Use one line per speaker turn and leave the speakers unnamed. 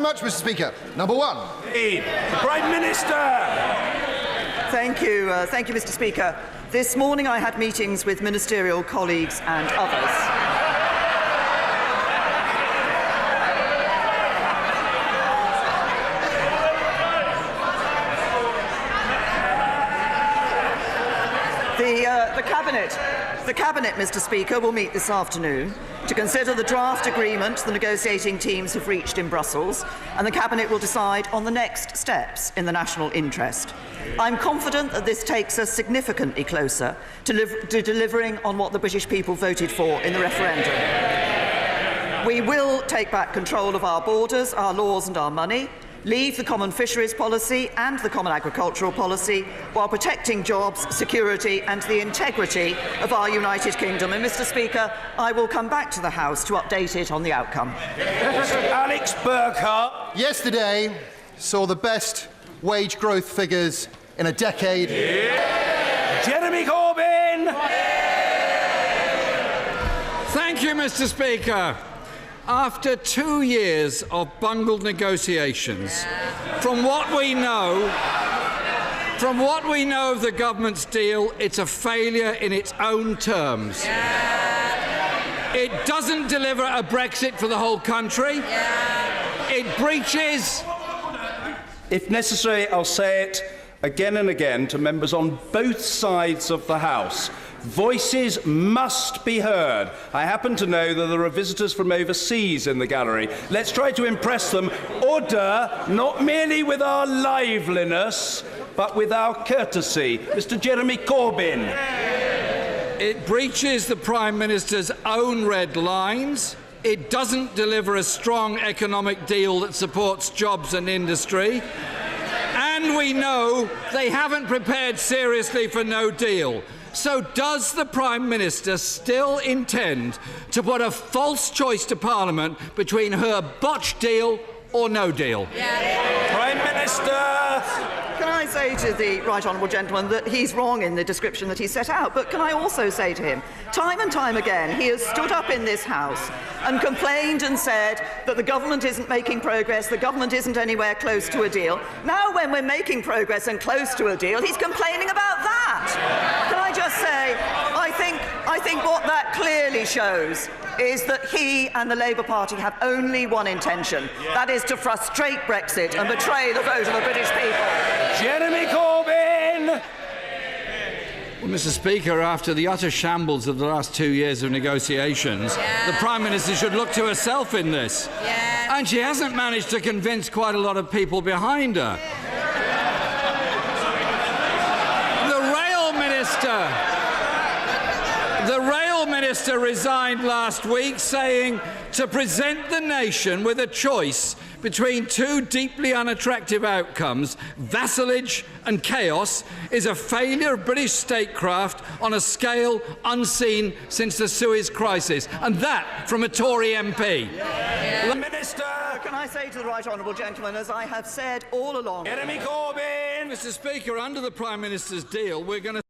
much, Mr. Speaker. Number one.
The Prime Minister.
Thank you, Mr. Speaker. This morning I had meetings with ministerial colleagues and others. The Cabinet, Mr. Speaker, will meet this afternoon to consider the draft agreement the negotiating teams have reached in Brussels, and the Cabinet will decide on the next steps in the national interest. I'm confident that this takes us significantly closer to delivering on what the British people voted for in the referendum. We will take back control of our borders, our laws and our money, leave the common fisheries policy and the common agricultural policy while protecting jobs, security and the integrity of our United Kingdom. And, Mr. Speaker, I will come back to the House to update it on the outcome.
Alex Burkhart.
Yesterday saw the best wage growth figures in a decade.
Yeah. Jeremy Corbyn.
Thank you, Mr. Speaker. After 2 years of bungled negotiations, from what we know of the government's deal, it's a failure in its own terms. It doesn't deliver a Brexit for the whole country. It breaches...
If necessary, I'll say it again and again to members on both sides of the House. Voices must be heard. I happen to know that there are visitors from overseas in the gallery. Let's try to impress them. Order, not merely with our liveliness, but with our courtesy. Mr. Jeremy Corbyn.
It breaches the Prime Minister's own red lines. It doesn't deliver a strong economic deal that supports jobs and industry. And we know they haven't prepared seriously for no deal. So does the Prime Minister still intend to put a false choice to Parliament between her botched deal or no deal?
Prime Minister!
Can I say to the right honourable gentleman that he's wrong in the description that he set out, but can I also say to him, time and time again, he has stood up in this House and complained and said that the government isn't making progress, the government isn't anywhere close to a deal. Now, when we're making progress and close to a deal, he's complaining about that. Can I just say, I think what that clearly shows is that he and the Labour Party have only one intention, that is to frustrate Brexit and betray the vote of the British people.
Jeremy Corbyn!
Well, Mr. Speaker, after the utter shambles of the last 2 years of negotiations, the Prime Minister should look to herself in this. And she hasn't managed to convince quite a lot of people behind her. The Rail Minister resigned last week, saying to present the nation with a choice between two deeply unattractive outcomes, vassalage and chaos, is a failure of British statecraft on a scale unseen since the Suez crisis. And that from a Tory MP.
Minister!
Can I say to the right honourable gentleman, as I have said all along...
Jeremy Corbyn!
Mr. Speaker, under the Prime Minister's deal, we're going to